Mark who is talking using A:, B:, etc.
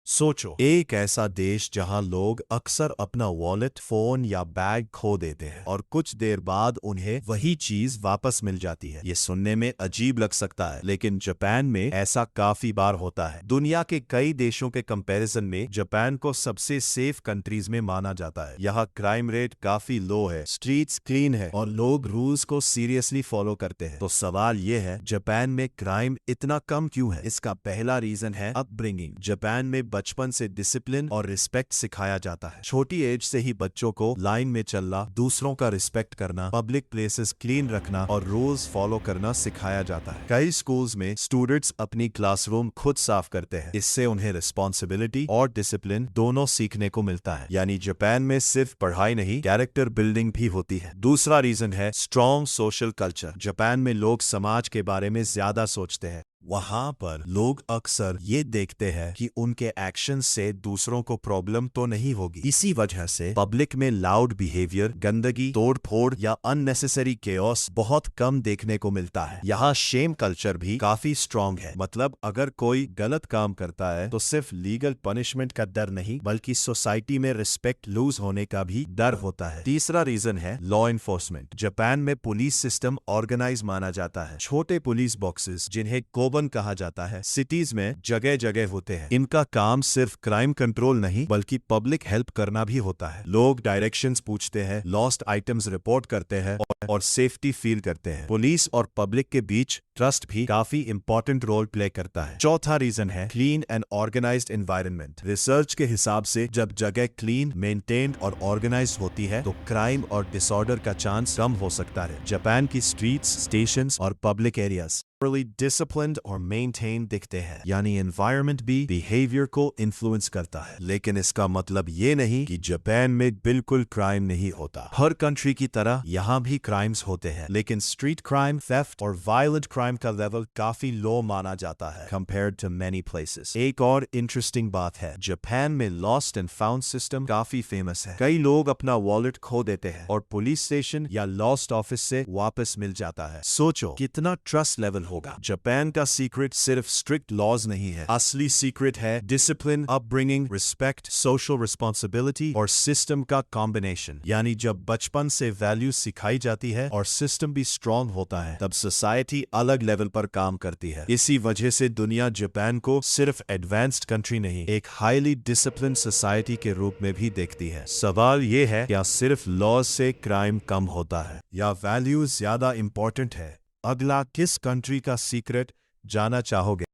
A: सोचो, एक ऐसा देश जहां लोग अक्सर अपना वॉलेट, फोन या बैग खो देते हैं और कुछ देर बाद उन्हें वही चीज वापस मिल जाती है। ये सुनने में अजीब लग सकता है, लेकिन जापान में ऐसा काफी बार होता है। दुनिया के कई देशों के कंपैरिजन में जापान को सबसे सेफ कंट्रीज में माना जाता है। यहाँ क्राइम रेट काफी लो है, स्ट्रीट्स क्लीन है और लोग रूल्स को सीरियसली फॉलो करते हैं। तो सवाल ये है, जापान में क्राइम इतना कम क्यों है? इसका पहला रीजन है अपब्रिंगिंग। जापान में बचपन से डिसिप्लिन और रिस्पेक्ट सिखाया जाता है। छोटी एज से ही बच्चों को लाइन में चलना, दूसरों का रिस्पेक्ट करना, पब्लिक प्लेसेस क्लीन रखना और रूल्स फॉलो करना सिखाया जाता है। कई स्कूल्स में स्टूडेंट्स अपनी क्लासरूम खुद साफ करते हैं। इससे उन्हें रिस्पॉन्सिबिलिटी और डिसिप्लिन दोनों सीखने को मिलता है। यानी जापान में सिर्फ पढ़ाई नहीं, कैरेक्टर बिल्डिंग भी होती है। दूसरा रीजन है स्ट्रॉन्ग सोशल कल्चर। जापान में लोग समाज के बारे में ज्यादा सोचते हैं। वहां पर लोग अक्सर ये देखते हैं कि उनके एक्शन से दूसरों को प्रॉब्लम तो नहीं होगी। इसी वजह से पब्लिक में लाउड बिहेवियर, गंदगी, तोड़फोड़ या अननेसेसरी केओस बहुत कम देखने को मिलता है। यहाँ शेम कल्चर भी काफी स्ट्रॉन्ग है। मतलब अगर कोई गलत काम करता है तो सिर्फ लीगल पनिशमेंट का डर नहीं, बल्कि सोसाइटी में रिस्पेक्ट लूज होने का भी डर होता है। तीसरा रीजन है लॉ इन्फोर्समेंट। जापान में पुलिस सिस्टम ऑर्गेनाइज माना जाता है। छोटे पुलिस बॉक्सेस, जिन्हें कोबन कहा जाता है, सिटीज में जगह जगह होते हैं। इनका काम सिर्फ क्राइम कंट्रोल नहीं, बल्कि पब्लिक हेल्प करना भी होता है। लोग डायरेक्शंस पूछते हैं, लॉस्ट आइटम्स रिपोर्ट करते हैं और सेफ्टी फील करते हैं। पुलिस और पब्लिक के बीच ट्रस्ट भी काफी इंपॉर्टेंट रोल प्ले करता है। चौथा रीजन है clean and organized environment. Research के हिसाब से जब जगह क्लीन, मेंटेन्ड और ऑर्गेनाइज्ड होती है तो क्राइम और डिसऑर्डर का चांस कम हो सकता है। जापान की स्ट्रीट्स, स्टेशंस और पब्लिक एरियाज डिसिप्लिन्ड और मेंटेन दिखते हैं। यानी एनवायरनमेंट भी बिहेवियर को इन्फ्लुएंस करता है। लेकिन इसका मतलब ये नहीं कि जापान में बिल्कुल क्राइम नहीं होता। हर कंट्री की तरह यहाँ भी क्राइम्स होते हैं, लेकिन स्ट्रीट क्राइम, थेफ्ट और वायलेंट क्राइम का लेवल काफी लो माना जाता है कंपेयर्ड टू मेनी प्लेसेस। एक और इंटरेस्टिंग बात है, जापान में लॉस्ट एंड फाउंड सिस्टम काफी फेमस है। कई लोग अपना वॉलेट खो देते हैं और पुलिस स्टेशन या लॉस्ट ऑफिस से वापस मिल जाता है। सोचो कितना ट्रस्ट लेवल होगा। जापान का सीक्रेट सिर्फ स्ट्रिक्ट लॉज नहीं है, असली सीक्रेट है discipline, upbringing, respect, social responsibility और सिस्टम का कॉम्बिनेशन। यानी जब बचपन से वैल्यू सिखाई जाती है और सिस्टम भी स्ट्रॉन्ग होता है, तब सोसाइटी अलग लेवल पर काम करती है। इसी वजह से दुनिया जापान को सिर्फ एडवांस्ड कंट्री नहीं, एक हाईली डिसिप्लिन सोसाइटी के रूप में भी देखती है। सवाल ये है, क्या सिर्फ लॉज से क्राइम कम होता है या वैल्यूज ज्यादा इंपॉर्टेंट है? अगला किस कंट्री का सीक्रेट जानना चाहोगे?